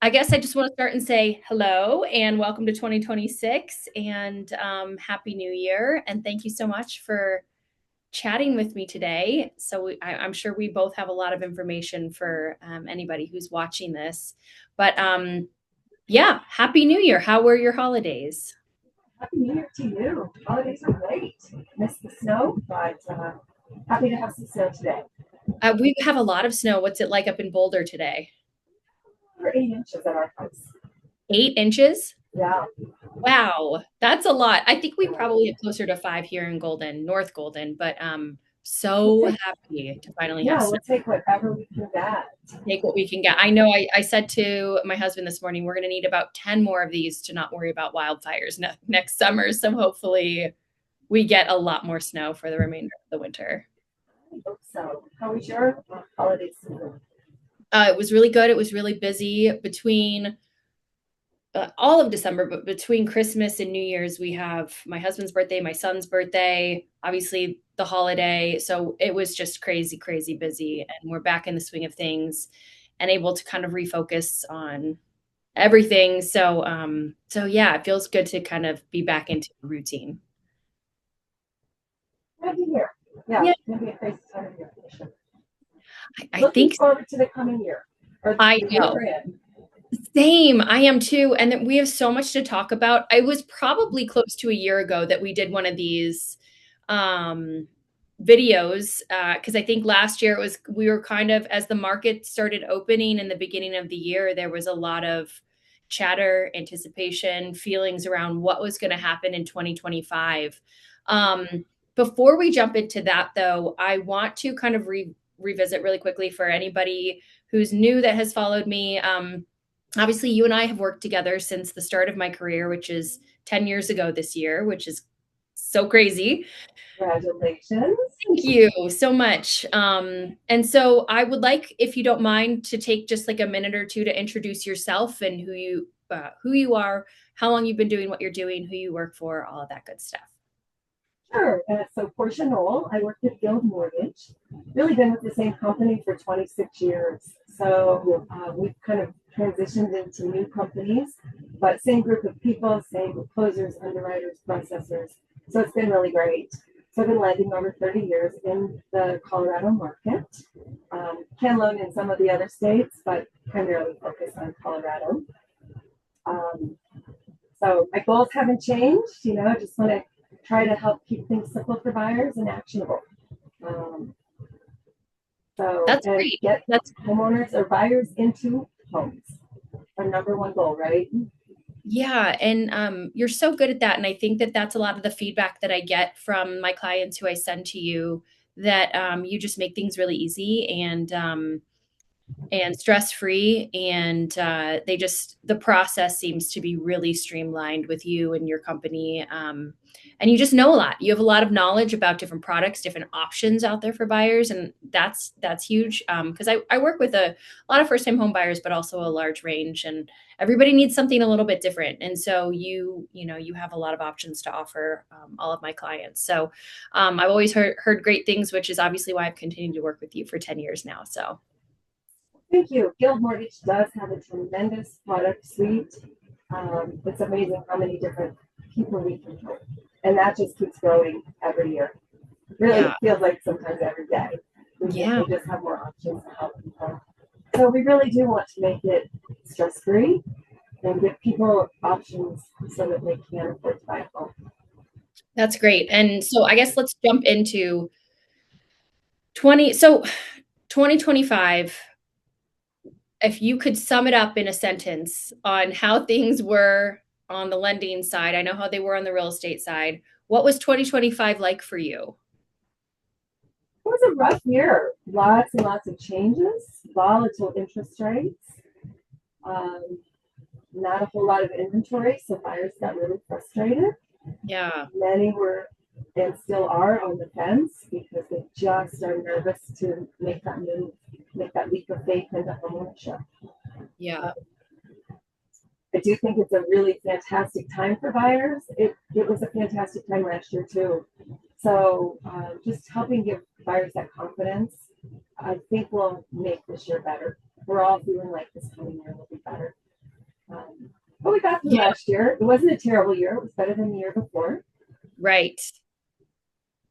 I guess I just want to start and say hello and welcome to 2026 and Happy New Year. And thank you so much for chatting with me today. I'm sure we both have a lot of information for anybody who's watching this. But yeah, Happy New Year. How were your holidays? Happy New Year to you. Holidays are great. Missed the snow, but happy to have some snow today. We have a lot of snow. What's it like up in Boulder today? We're 8 inches at our house. 8 inches? Yeah. Wow, that's a lot. I think we probably get closer to 5 here in Golden, North Golden, but We'll so take, happy to finally have yeah, snow. we'll take whatever we can get. Take what we can get. I know I said to my husband this morning, we're going to need about 10 more of these to not worry about wildfires next summer. So hopefully we get a lot more snow for the remainder of the winter. I hope so. How was your holiday season? It was really good. It was really busy between all of December, but between Christmas and New Year's, we have my husband's birthday, my son's birthday, obviously the holiday. So it was just crazy, crazy busy. And we're back in the swing of things and able to kind of refocus on everything. So yeah, it feels good to kind of be back into a routine. Glad to hear. Yeah, Yeah, it's going to be a crazy time of year for sure. I Looking think forward to the coming year, or I the year know. we're in. Same, I am too. And then we have so much to talk about. I was probably close to a year ago that we did one of these um videos because I think last year it was we were kind of as the market started opening in the beginning of the year, there was a lot of chatter, anticipation, feelings around what was going to happen in 2025. Before we jump into that though, I want to kind of revisit really quickly for anybody who's new that has followed me. Obviously, you and I have worked together since the start of my career, which is 10 years ago this year, which is so crazy. Congratulations. Thank you so much. And so I would like, if you don't mind, to take just like a minute or two to introduce yourself and who you are, how long you've been doing what you're doing, who you work for, all of that good stuff. Sure. So Portia Noel, I worked at Guild Mortgage. Really been with the same company for 26 years. So we've kind of transitioned into new companies, but same group of people, same closers, underwriters, processors. So it's been really great. So I've been lending over 30 years in the Colorado market. Can loan in some of the other states, but primarily focused on Colorado. Um, so my goals haven't changed. Just want to try to help keep things simple for buyers and actionable. Um, That's and great. get That's homeowners or buyers into homes. Our number one goal, right? Yeah, and you're so good at that, and I think that that's a lot of the feedback that I get from my clients who I send to you. That you just make things really easy and stress free, and the process seems to be really streamlined with you and your company. And you just know a lot. You have a lot of knowledge about different products, different options out there for buyers, and that's huge. Because I work with a lot of first time home buyers, but also a large range, and everybody needs something a little bit different. And so you have a lot of options to offer all of my clients. So I've always heard great things, which is obviously why I've continued to work with you for 10 years now. So Thank you. Guild Mortgage does have a tremendous product suite. It's amazing how many different people we can help. And that just keeps growing every year. Really, yeah. it feels like sometimes every day. Yeah, We just have more options to help people. So we really do want to make it stress free and give people options so that they can afford to buy a home. that's great. And so I guess let's jump into 20 so 2025, if you could sum it up in a sentence on how things were on the lending side. I know how they were on the real estate side. What was 2025 like for you? It was a rough year. Lots and lots of changes, volatile interest rates, um, not a whole lot of inventory, so buyers got really frustrated. Yeah. Many were and still are on the fence because they just are nervous to make that move, make that leap of faith into homeownership. Yeah. I do think it's a really fantastic time for buyers. It was a fantastic time last year too. So just helping give buyers that confidence, I think will make this year better. We're all feeling like this coming year will be better. But we got through Yeah, last year. It wasn't a terrible year. It was better than the year before. right.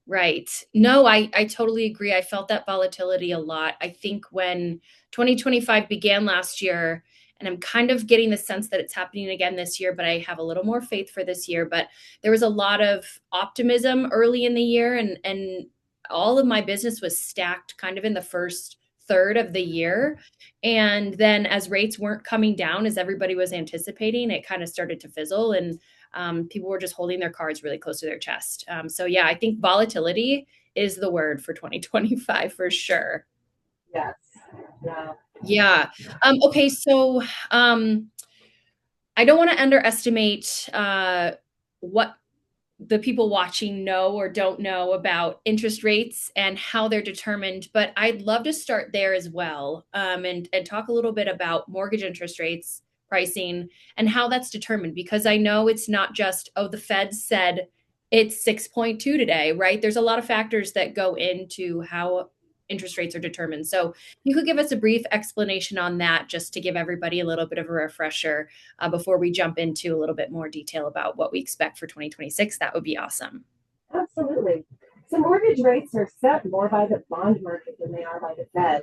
Right. No, I totally agree. I felt that volatility a lot. I think when 2025 began last year, and I'm kind of getting the sense that it's happening again this year, but I have a little more faith for this year. But there was a lot of optimism early in the year, and all of my business was stacked kind of in the first third of the year. And then as rates weren't coming down as everybody was anticipating, it kind of started to fizzle. And people were just holding their cards really close to their chest. So yeah, I think volatility is the word for 2025 for sure. Yes. Yeah. Yeah. Okay. So I don't want to underestimate what the people watching know or don't know about interest rates and how they're determined, but I'd love to start there as well, and talk a little bit about mortgage interest rates, pricing, and how that's determined. Because I know it's not just, oh, the Fed said it's 6.2 today, right? There's a lot of factors that go into how interest rates are determined. So you could give us a brief explanation on that just to give everybody a little bit of a refresher before we jump into a little bit more detail about what we expect for 2026. That would be awesome. Absolutely. So mortgage rates are set more by the bond market than they are by the Fed.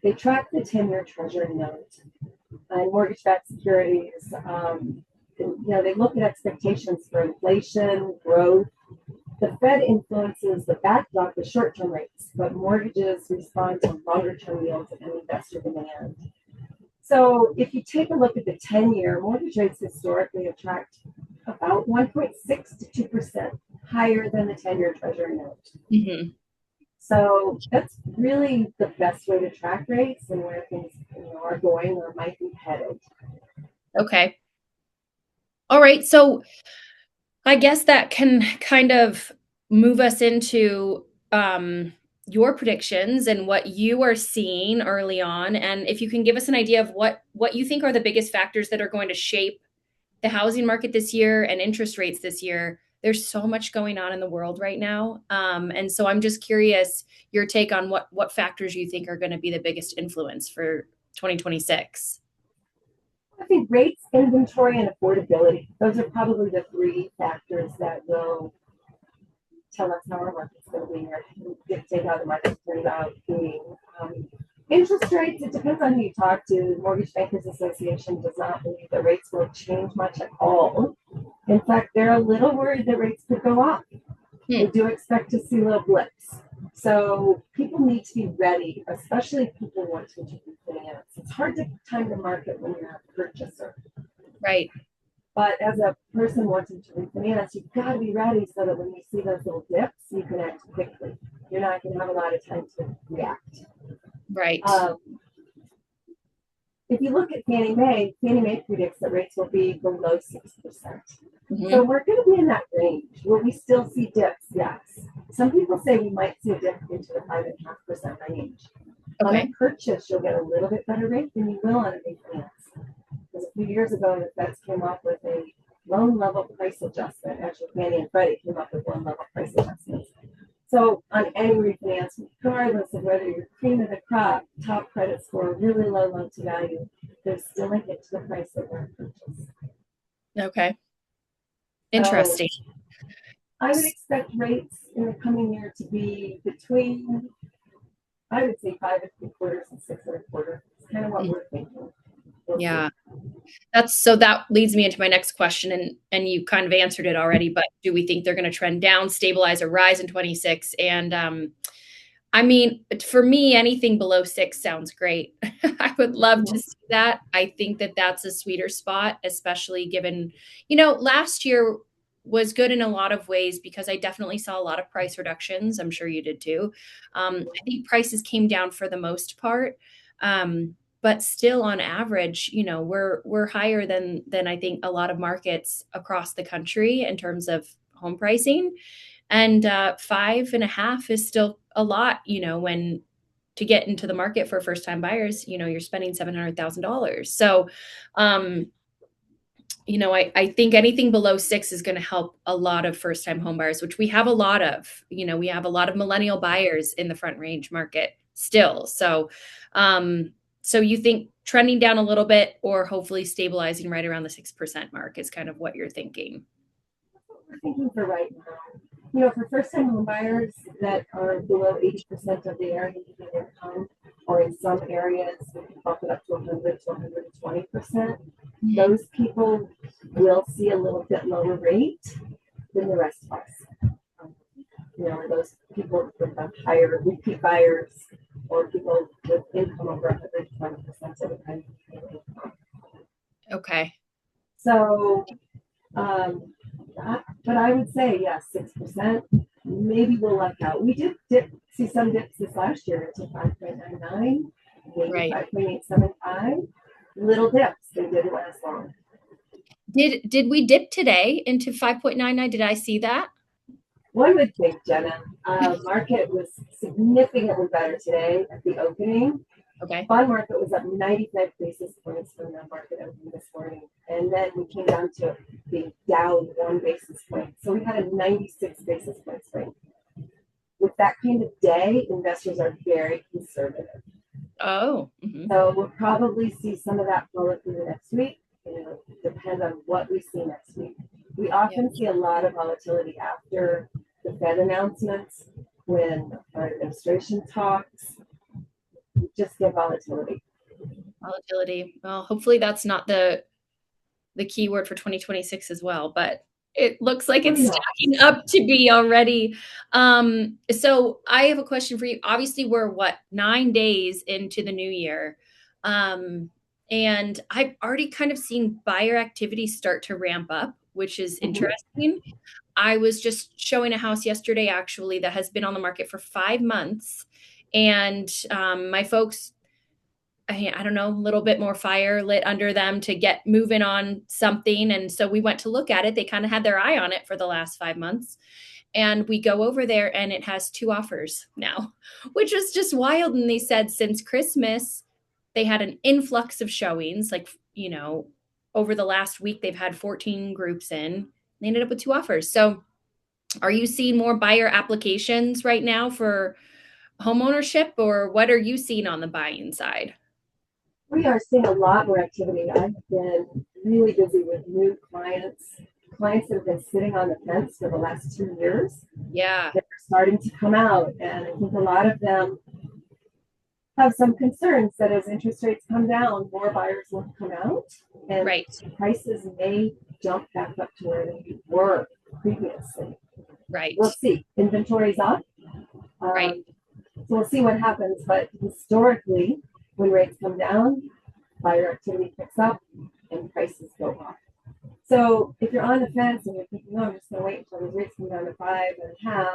They track the 10-year Treasury note and mortgage-backed securities. They look at expectations for inflation, growth. The Fed influences the backdrop, the short-term rates, but mortgages respond to longer-term yields and investor demand. So if you take a look at the 10-year, mortgage rates historically have tracked about 1.6 to 2% higher than the 10-year Treasury note. Mm-hmm. So that's really the best way to track rates and where things are going or might be headed. Okay. All right. So I guess that can kind of move us into your predictions and what you are seeing early on, and if you can give us an idea of what you think are the biggest factors that are going to shape the housing market this year and interest rates this year. There's so much going on in the world right now, and so I'm just curious your take on what factors you think are going to be the biggest influence for 2026. I think rates, inventory, and affordability. Those are probably the three factors that will tell us how our market's going to be or dictate how the market turns out being. Interest rates, it depends on who you talk to. The Mortgage Bankers Association does not believe that rates will change much at all. In fact, they're a little worried that rates could go up. They Hmm. do expect to see little blips. So people need to be ready, especially if people wanting to refinance. It's hard to time the market when you're a purchaser. Right. But as a person wanting to refinance, you've got to be ready so that when you see those little dips, you can act quickly. You're not going to have a lot of time to react. Right. Um, if you look at Fannie Mae predicts that rates will be below 6%. So Hmm. we're going to be in that range. Will we still see dips? Yes. Some people say we might see a dip into the 5.5% range. On a Okay. purchase, you'll get a little bit better rate than you will on a refinance. Because a few years ago, the Feds came up with a loan level price adjustment. Actually, Fannie and Freddie came up with loan level price adjustments. So on any refinance, regardless of whether you're cream of the crop, top credit score, really low loan to value, they're still a hit to the price of their purchase. Okay. So Interesting. I would expect rates in the coming year to be between, I would say 5.75 and 6.25. It's kind of what Mm. we're thinking. We'll see. Yeah. That's so that leads me into my next question, and you kind of answered it already, but do we think they're going to trend down, stabilize, or rise in 26? And I mean, for me, anything below 6 sounds great. I would love to Mhm. see that. I think that that's a sweeter spot, especially given, last year was good in a lot of ways because I definitely saw a lot of price reductions. I'm sure you did too. I think prices came down for the most part. But still on average, we're higher than I think a lot of markets across the country in terms of home pricing. And 5.5 is still a lot, when to get into the market for first time buyers, you're spending $700,000. So, um, I think anything below 6 is going to help a lot of first time home buyers, which we have a lot of. We have a lot of millennial buyers in the front range market still. So, um, So you think trending down a little bit or hopefully stabilizing right around the 6% mark is kind of what you're thinking. We're thinking for right now. You know, for first-time home buyers that are below 80% of the area median income, or in some areas, we can bump it up to 100 to 120%. Mhm. Those people will see a little bit lower rate than the rest of us. Um, you know, those people with the higher repeat buyers or people with income over 120% of the median income. Okay. So but I would say, yes, 6%. Maybe we'll luck out. We did see some dips this last year to 5.99, maybe Right. 5.875. Little dips. They didn't last long. Did we dip today into 5.99? Did I see that? One would think, Jenna, market was significantly better today at the opening. Okay. Bond market was up 95 basis points from the market opening this morning. And then we came down to being down 1 basis point. So we had a 96 basis point swing. With that kind of day, investors are very conservative. Oh. Mhm. So we'll probably see some of that follow through the next week. You know, depend on what we see next week. We Yeah. often see a lot of volatility after the Fed announcements when our administration talks. We just get volatility. Volatility. Well, hopefully that's not the keyword for 2026 as well, but it looks like Why it's not? stacking up to be already. So I have a question for you. Obviously, we're what, 9 days into the new year. Um, and I've already kind of seen buyer activity start to ramp up, which is Mhm. interesting. I was just showing a house yesterday, actually, that has been on the market for 5 months. And my folks, I don't know, a little bit more fire lit under them to get moving on something. And so we went to look at it. They kind of had their eye on it for the last 5 months. And we go over there and it has two offers now, which was just wild. And they said since Christmas, they had an influx of showings. Like, over the last week, they've had 14 groups in. They ended up with two offers. So are you seeing more buyer applications right now for homeownership, or what are you seeing on the buying side? We are seeing a lot more activity. I've been really busy with new clients that have been sitting on the fence for the last 2 years. Yeah, They're starting to come out, and I think a lot of them have some concerns that as interest rates come down, more buyers will come out, and right, prices may jump back up to where they were previously. right, We'll see. Inventory's up. right. Um, so we'll see what happens. But historically, when rates come down, buyer activity picks up and prices go up. So if you're on the fence and you're thinking, no, I'm just going to wait until the rates come down to 5.5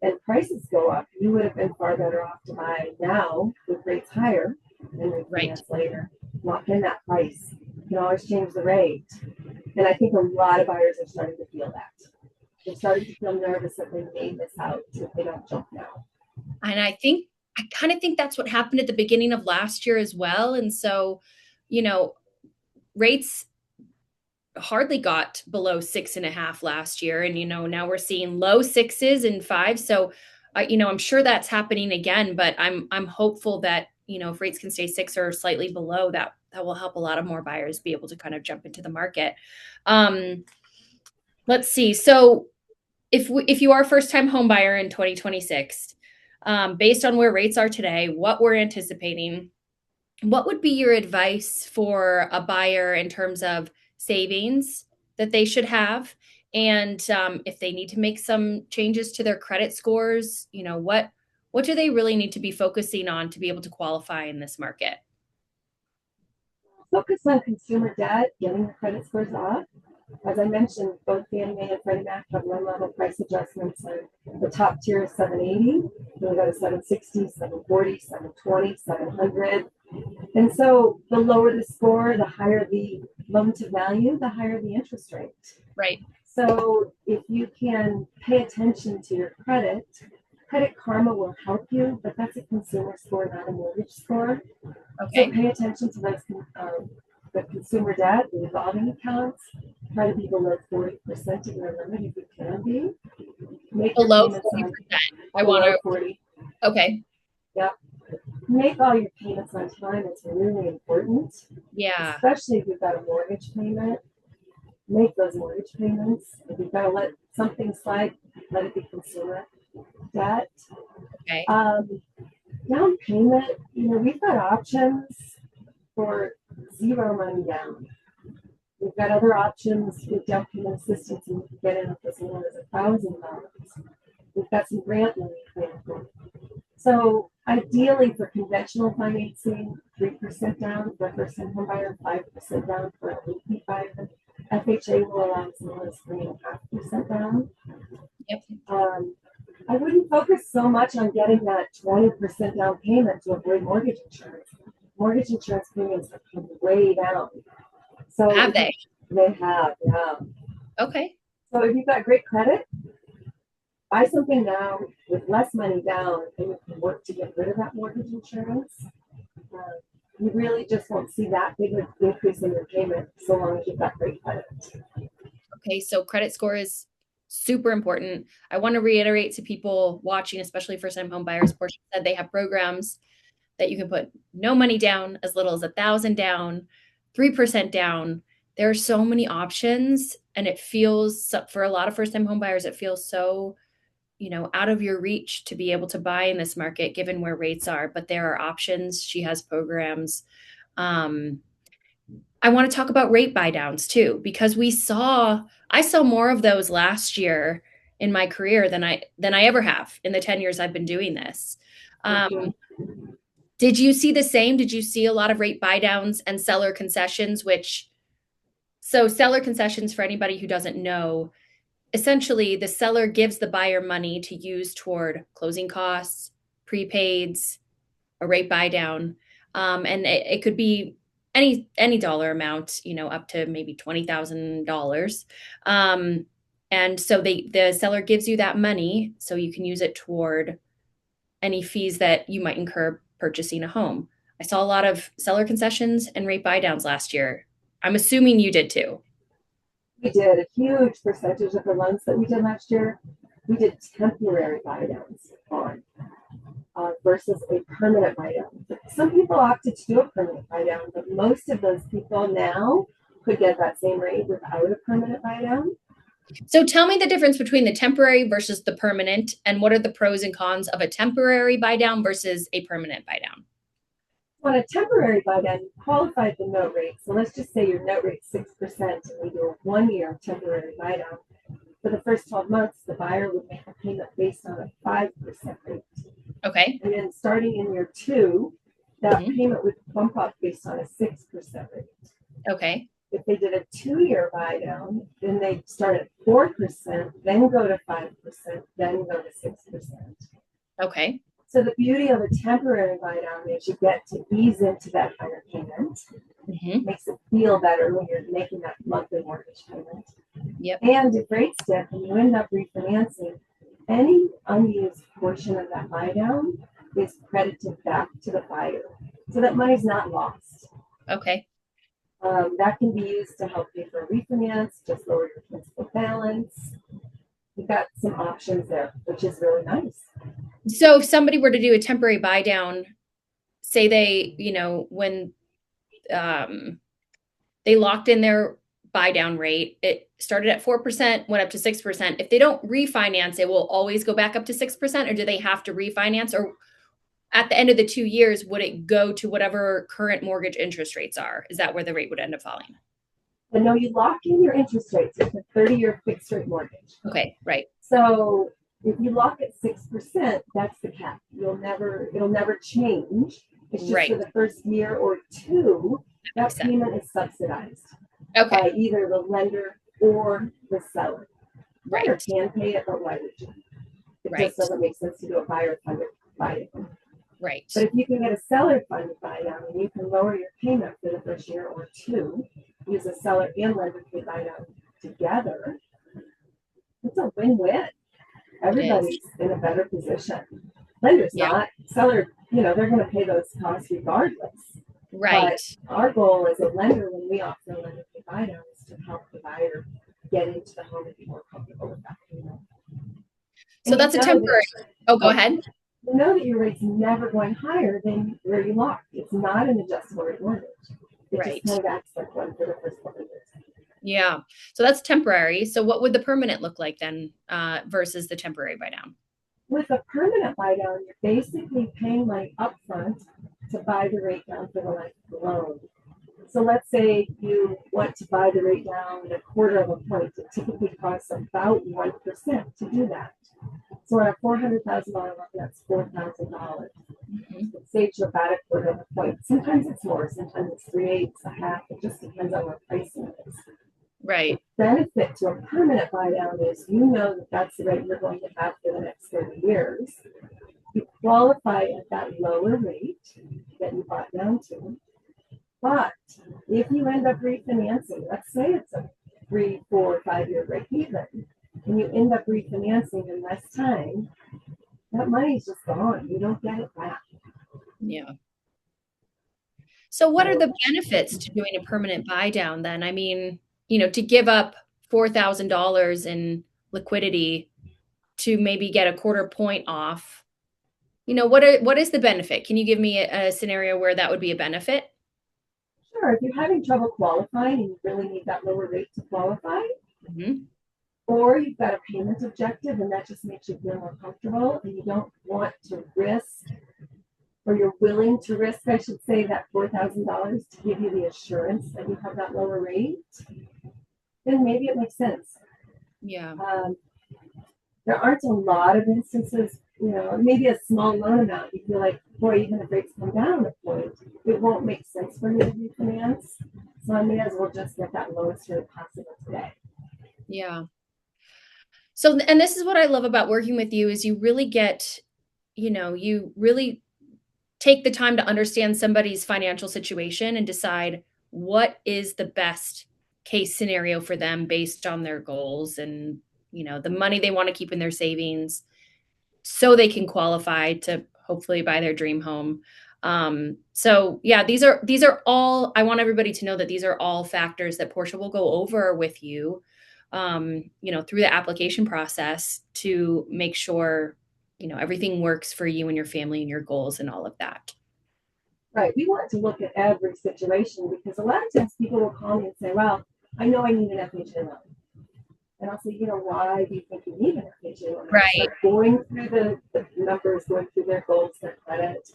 and prices go up, you would have been far better off to buy now with rates higher and Right. refinance later. Lock in that price. You can always change the rate. And I think a lot of buyers are starting to feel that. They're starting to feel nervous that they may miss out if they don't jump now. And I kind of think that's what happened at the beginning of last year as well. And so, you know, rates hardly got below 6.5 last year. And, now we're seeing low sixes and five. So, I'm sure that's happening again, but I'm hopeful that, if rates can stay six or slightly below, that will help a lot of more buyers be able to kind of jump into the market. Um, let's see. So if you are a first time home buyer in 2026, based on where rates are today, what we're anticipating, what would be your advice for a buyer in terms of savings that they should have? And if they need to make some changes to their credit scores, what do they really need to be focusing on to be able to qualify in this market? Focus on consumer debt, getting the credit scores up. As I mentioned, both Fannie Mae and Freddie Mac have one level price adjustments. And the top tier is 780. Then we go to 760, 740, 720, 700. And so the lower the score, the higher the loan to value, the higher the interest rate. Right. So if you can pay attention to your credit karma will help you, but that's a consumer score, not a mortgage score. So Okay. pay attention to those the consumer debt, the revolving accounts. Try to be below 40% of your limit if you can be. Make your Below payments on 40%. I want below to, 40. okay. Yep. make all your payments on time. It's really important, Yeah. especially if you've got a mortgage payment. Make those mortgage payments. If you've got to let something slide, let it be consumer debt. Okay. Um, Down payment, we've got options for zero money down. We've got other options with down payment assistance, and you can get in with as low as $1,000. We've got some grant money available. So ideally for conventional financing, 3% down for a first-time home buyer, 5% down for a repeat buyer. FHA will allow as low as 3.5% down. Yep. I wouldn't focus so much on getting that 20% down payment to avoid mortgage insurance. Mortgage insurance premiums have come way down. So Have they? they have, yeah. Okay. So if you've got great credit, buy something now with less money down, and you can work to get rid of that mortgage insurance. Uh, you really just won't see that big of an increase in your payment so long as you've got great credit. Okay. So credit score is super important. I want to reiterate to people watching, especially first-time home buyers, Portia said they have programs that you can put no money down, as little as 1,000 down, 3% down. There are so many options, and it feels for a lot of first-time home buyers, it feels so out of your reach to be able to buy in this market given where rates are. But there are options. She has programs. Um, I want to talk about rate buy downs too, because I saw more of those last year in my career than I ever have in the 10 years I've been doing this. Um, Mm-hmm. did you see the same? Did you see a lot of rate buy downs and seller concessions, so seller concessions, for anybody who doesn't know, essentially the seller gives the buyer money to use toward closing costs, prepaids, a rate buy down, and it could be any dollar amount, up to maybe $20,000. Um, and so the seller gives you that money so you can use it toward any fees that you might incur purchasing a home. I saw a lot of seller concessions and rate buy downs last year. I'm assuming you did too. We did a huge percentage of the loans that we did last year. We did temporary buy downs on versus a permanent buy down. Some people opted to do a permanent buy down, but most of those people now could get that same rate without a permanent buy down. So tell me the difference between the temporary versus the permanent, and what are the pros and cons of a temporary buy down versus a permanent buy down? On a temporary buy down, you qualify the note rate. So let's just say your note rate is 6%, and we do a 1 year temporary buy down. For the first 12 months, the buyer would make a payment based on a 5% rate. Okay. And then starting in year 2, that Mhm. payment would bump up based on a 6% rate. Okay. If they did a 2 year buy down, then they'd start at 4%, then go to 5%, then go to 6%. Okay. So the beauty of a temporary buy down is you get to ease into that higher payment. Hmm. Makes it feel better when you're making that monthly mortgage payment. Yep. And if rates dip and you end up refinancing, any unused portion of that buy down is credited back to the buyer. So that money's not lost. Okay. That can be used to help pay for a refinance, just lower your principal balance. You've got some options there, which is really nice. So if somebody were to do a temporary buy down, say when um, they locked in their buy down rate, it started at 4%, went up to 6%. If they don't refinance, it will always go back up to 6%, or do they have to refinance? Or at the end of the 2 years, would it go to whatever current mortgage interest rates are? Is that where the rate would end up falling? But no, you lock in your interest rates with a 30-year fixed rate mortgage. Okay, right. So if you lock at 6%, that's the cap. It'll never change. It's just Right. for the first year or two, That makes that sense. payment is subsidized by Okay, either the lender or the seller. Buyer right, can pay it, but why would you? It right, just doesn't make sense to do a buyer funded buy down. right. But if you can get a seller funded buy down and you can lower your payment for the first year or two, use a seller and lender pay buy down together, it's a win-win. It is. Everybody's in a better position. Lender's Yeah, not. Seller, they're going to pay those costs regardless. right. But our goal as a lender, when we offer a lender pay buy down, is to help the buyer get into the home and be more comfortable with that payment. So And that's a temporary. Oh, go oh, ahead. know that your rate's never going higher than where you locked. It's not an adjustable rate mortgage. It just Right. kind of acts like one for the first couple of years. Yeah. So that's temporary. So what would the permanent look like then versus the temporary buy down? With a permanent buy down, you're basically paying money upfront to buy the rate down for the life of the loan. So let's say you want to buy the rate down a quarter of a point. It typically costs about 1% to do that. So on a $400,000 loan, that's $4,000. Mhm. It saves you about a quarter of a point. Sometimes it's more, sometimes it's 3/8, a half. It just depends on what pricing is. The Right. benefit to a permanent buy down is you know that that's the rate you're going to have for the next 30 years. You qualify at that lower rate that you bought down to. But if you end up refinancing, let's say it's a 3, 4, 5 year break even, and you end up refinancing in less time, that money's just gone. You don't get it back. Yeah. So what are So the benefits to doing a permanent buy down then? I mean, to give up $4,000 in liquidity to maybe get a quarter point off. What is the benefit? Can you give me a scenario where that would be a benefit? sure, if you're having trouble qualifying and you really need that lower rate to qualify, Mhm. or you've got a payment objective and that just makes you feel more comfortable and you don't want to risk, or you're willing to risk, I should say, that $4,000 to give you the assurance that you have that lower rate, then maybe it makes sense. Yeah. Um, there aren't a lot of instances, maybe a small loan amount, you feel like, boy, even if rates come down a point, it won't make sense for me to refinance. So I may as well just get that lowest rate possible today. Yeah. So, and this is what I love about working with you is you really get, you really take the time to understand somebody's financial situation and decide what is the best case scenario for them based on their goals and, the money they want to keep in their savings so they can qualify to hopefully buy their dream home. So yeah, these are all, I want everybody to know that these are all factors that Portia will go over with you, through the application process to make sure, everything works for you and your family and your goals and all of that. Right. We want to look at every situation because a lot of times people will call me and say, well, I know I need an FHA loan. And I'll say, why do you think you need an FHA loan? And I Right. start going through the numbers, going through their goals, their credit.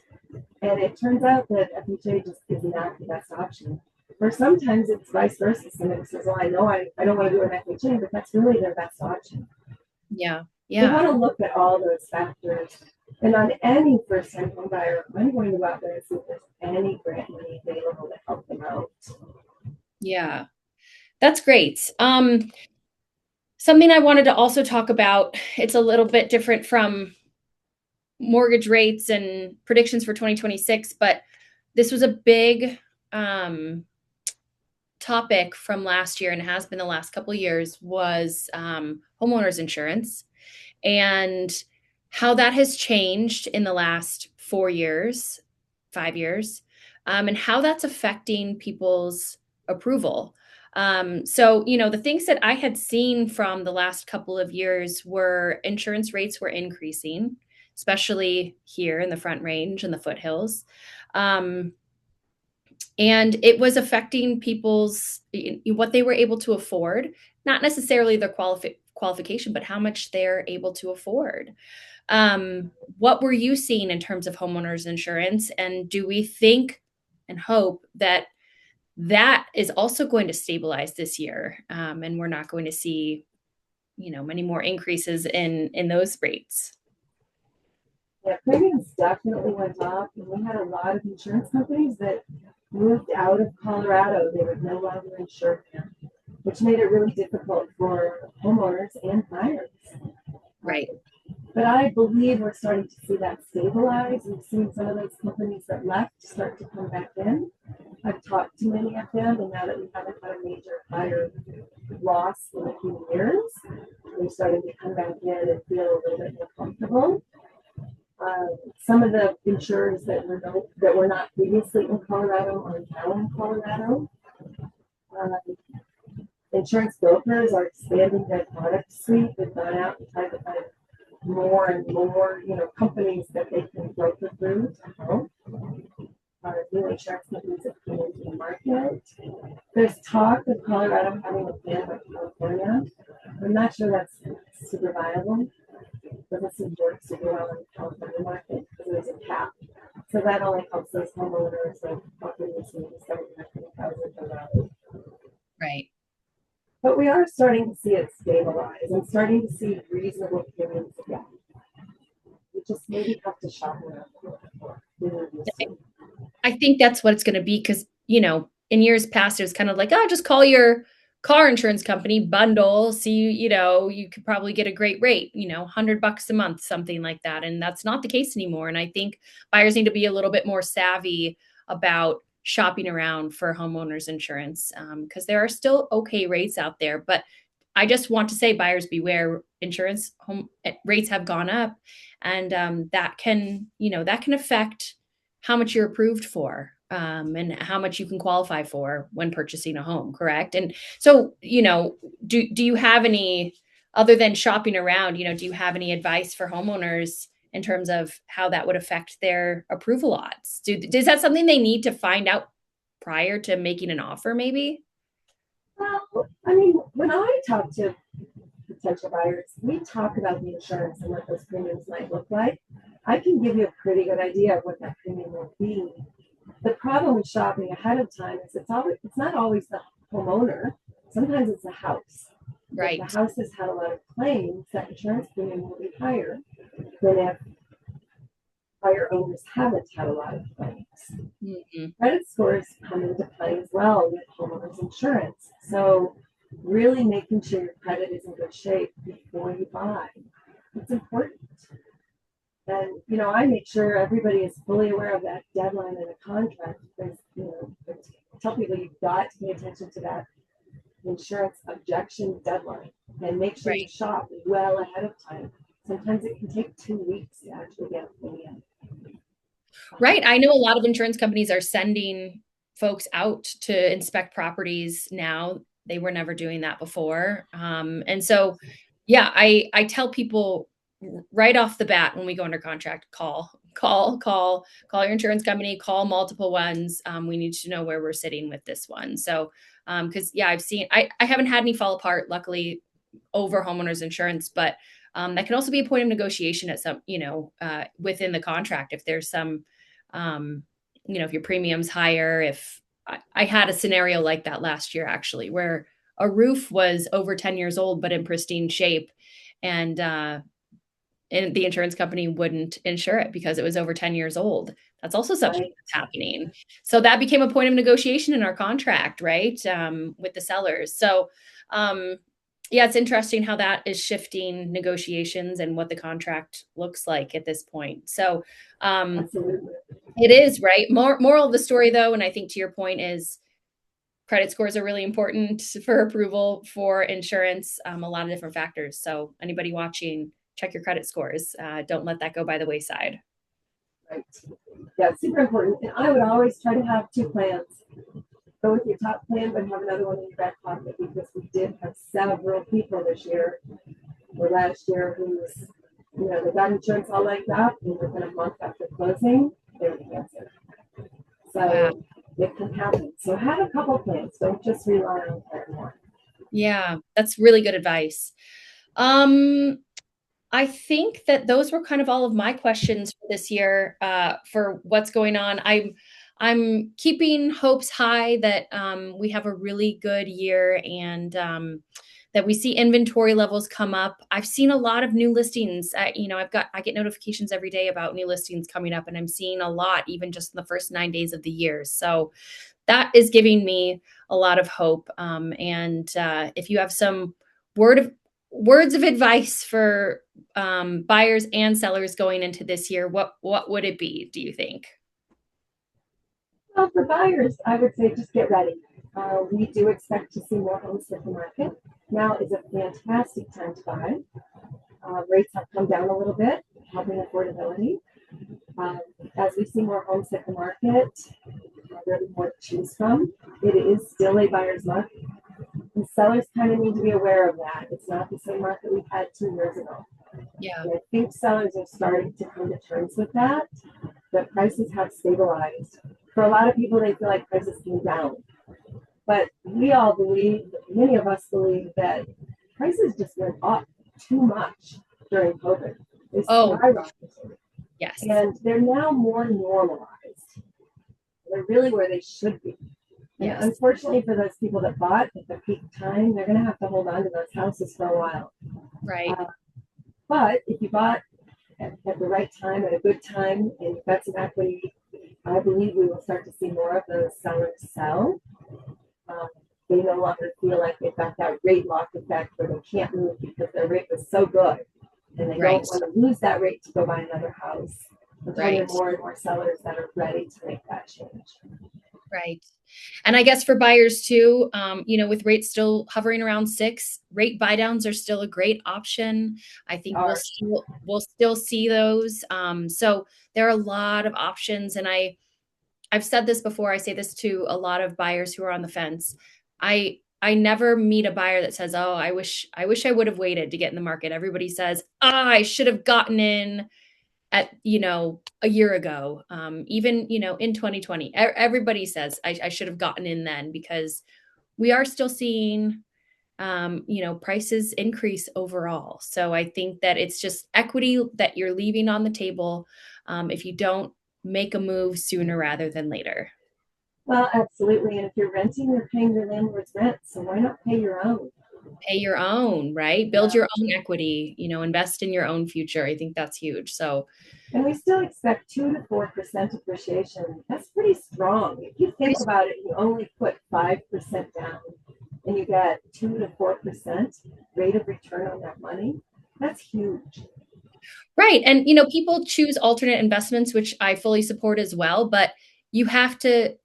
And it turns out that FHA just is not the best option. Or sometimes it's vice versa. Somebody says, well, I know I don't want to do an FHA, but that's really their best option. Yeah. We Yeah. want to look at all those factors. And on any first-time home buyer, I'm going to go out there and see if there's any grant money available to help them out. Yeah. That's great. Something I wanted to also talk about, it's a little bit different from mortgage rates and predictions for 2026, but this was a big um, topic from last year and has been the last couple of years was homeowners insurance and how that has changed in the last 4 years, 5 years, and how that's affecting people's approval. So, the things that I had seen from the last couple of years were insurance rates were increasing, especially here in the Front Range and the foothills. Um, and it was affecting people's what they were able to afford, not necessarily their qualification, but how much they're able to afford. What were you seeing in terms of homeowners insurance? And do we think and hope that that is also going to stabilize this year, and we're not going to see, many more increases in those rates? Yeah, premiums definitely went up, and we had a lot of insurance companies that moved out of Colorado. They would no longer insure them, which made it really difficult for homeowners and buyers. Right. But I believe we're starting to see that stabilize. We've seen some of those companies that left start to come back in. I've talked to many of them, and now that we haven't had a major fire loss in a few years, they're starting to come back in and feel a little bit more comfortable. Some of the insurers that were not previously in Colorado are now in Colorado. Uh, Insurance brokers are expanding their product suite. They've gone out and tried to find more and more, companies that they can broker through to help. New insurance companies that come into the market. There's talk of Colorado having a plan for California. I'm not sure that's super viable. Doesn't seem to work super well in the California market because there's a cap. So that only helps those homeowners with properties in the 750,000 dollars. Right. But we are starting to see it stabilize and starting to see reasonable premiums again. We just maybe have to shop around a little bit more. I think that's what it's going to be because, in years past, it was kind of like, oh, just call your car insurance company, bundle, see, you could probably get a great rate, $100 a month, something like that. And that's not the case anymore. And I think buyers need to be a little bit more savvy about shopping around for homeowners insurance because there are still okay rates out there. But I just want to say, buyers beware. Insurance home rates have gone up, and that can affect how much you're approved for and how much you can qualify for when purchasing a home, correct? And so, do you have any, other than shopping around, do you have any advice for homeowners in terms of how that would affect their approval odds? Is that something they need to find out prior to making an offer, maybe? Well, I mean, when I talk to potential buyers, we talk about the insurance and what those premiums might look like. I can give you a pretty good idea of what that premium will be. The problem with shopping ahead of time is it's not always the homeowner. Sometimes it's the house. Right. If the house has had a lot of claims, that insurance premium will be higher than if prior owners haven't had a lot of claims. Mm-hmm. Credit scores come into play as well with homeowners insurance. So really making sure your credit is in good shape before you buy. It's important. And, I make sure everybody is fully aware of that deadline in a contract because, I tell people you've got to pay attention to that insurance objection deadline and make sure you shop well ahead of time. Sometimes it can take 2 weeks to actually get a plan. Right. I know a lot of insurance companies are sending folks out to inspect properties now. They were never doing that before. And so, yeah, I tell people right off the bat when we go under contract, call your insurance company, call multiple ones. We need to know where we're sitting with this one. So, because I haven't had any fall apart, luckily, over homeowners insurance, but that can also be a point of negotiation at some, within the contract. If there's some, if your premium's higher, if I had a scenario like that last year, actually, where a roof was over 10 years old, but in pristine shape. And the insurance company wouldn't insure it because it was over 10 years old. That's also something that's happening. So that became a point of negotiation in our contract, right? With the sellers. So, yeah, it's interesting how that is shifting negotiations and what the contract looks like at this point. So, it is, right? Moral of the story, though, and I think to your point is credit scores are really important for approval for insurance, a lot of different factors. So anybody watching, check your credit scores. Don't let that go by the wayside. Right. Yeah, it's super important. And I would always try to have 2 plans. Go with your top plan, but have another one in your back pocket because we did have several people this year or last year who was, they got insurance all like that, and within a month after closing, they were canceled. So it can happen. So have a couple plans. Don't just rely on one. Yeah, that's really good advice. I think that those were kind of all of my questions for this year for what's going on. I'm keeping hopes high that we have a really good year and that we see inventory levels come up. I've seen a lot of new listings. I get notifications every day about new listings coming up, and I'm seeing a lot even just in the first 9 days of the year. So that is giving me a lot of hope. And if you have some words of advice for buyers and sellers going into this year, what would it be, do you think? Well, for buyers, I would say just get ready. We do expect to see more homes hit the market. Now is a fantastic time to buy. Rates have come down a little bit, helping affordability. As we see more homes hit the market, there'll be more to choose from. It is still a buyer's market. And sellers kind of need to be aware of that. It's not the same market we had 2 years ago. Yeah. And I think sellers are starting to come to terms with that, that prices have stabilized. For a lot of people, they feel like prices came down. But we all believe, many of us believe that prices just went up too much during COVID. They Oh, skyrocketed. yes. And they're now more normalized. They're really where they should be. And Yes. unfortunately for those people that bought at the peak time, they're going to have to hold on to those houses for a while. Right. Uh, but if you bought at the right time, at a good time, and you've got some equity, I believe we will start to see more of those sellers sell. Um, they no longer feel like they've got that rate lock effect where they can't move because their rate was so good. And they Right. don't want to lose that rate to go buy another house. I'm finding Right. more and more sellers that are ready to make that change. Right. And I guess for buyers too, with rates still hovering around 6, rate buy downs are still a great option. I think we'll Are still see those. So there are a lot of options, and I've said this before. I say this to a lot of buyers who are on the fence. I never meet a buyer that says, "Oh, I wish I would have waited to get in the market." Everybody says, "Ah, I should have gotten in at a year ago, even in 2020." Everybody says I should have gotten in then, because we are still seeing prices increase overall. So I think that it's just equity that you're leaving on the table, if you don't make a move sooner rather than later. well, absolutely. And if you're renting, you're paying your landlord's rent. So why not pay your own? Pay your own, right? Build Yeah. your own equity, invest in your own future. I think that's huge. So And we still expect 2 to 4% appreciation. That's pretty strong. If you think pretty about it, you only put 5% down and you get 2 to 4% rate of return on that money. That's huge. Right. And people choose alternate investments, which I fully support as well, but you have to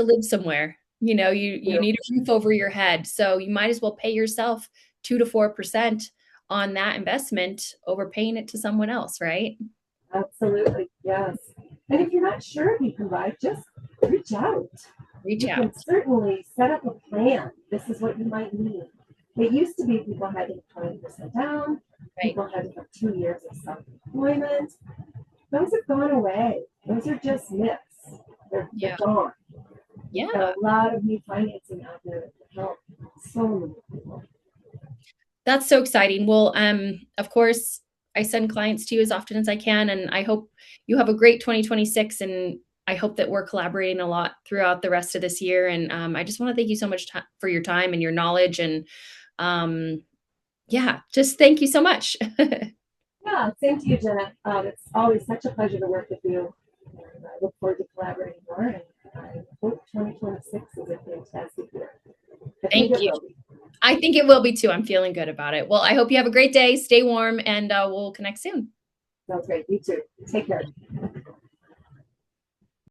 live somewhere. You You need a roof over your head. So you might as well pay yourself 2 to 4% on that investment over paying it to someone else, right? absolutely, yes. And if you're not sure if you can buy, just reach out. Reach You can out. certainly set up a plan. This is what you might need. It used to be people had to have 20% down, Right. people had to have 2 years of self employment. Those have gone away. Those are just myths. They're Yeah. gone. We've got Yeah. a lot of new financing out there to help so many people. That's so exciting. Well, of course, I send clients to you as often as I can, and I hope you have a great 2026. And I hope that we're collaborating a lot throughout the rest of this year. And I just want to thank you so much for your time and your knowledge. And yeah, just thank you so much. Yeah, same to you, Jenna. It's always such a pleasure to work with you. And I look forward to collaborating more. And I hope 2026 is a fantastic year. I think Thank it you. will be. I think it will be too. I'm feeling good about it. Well, I hope you have a great day. Stay warm, and we'll connect soon. Sounds great. You too. Take care.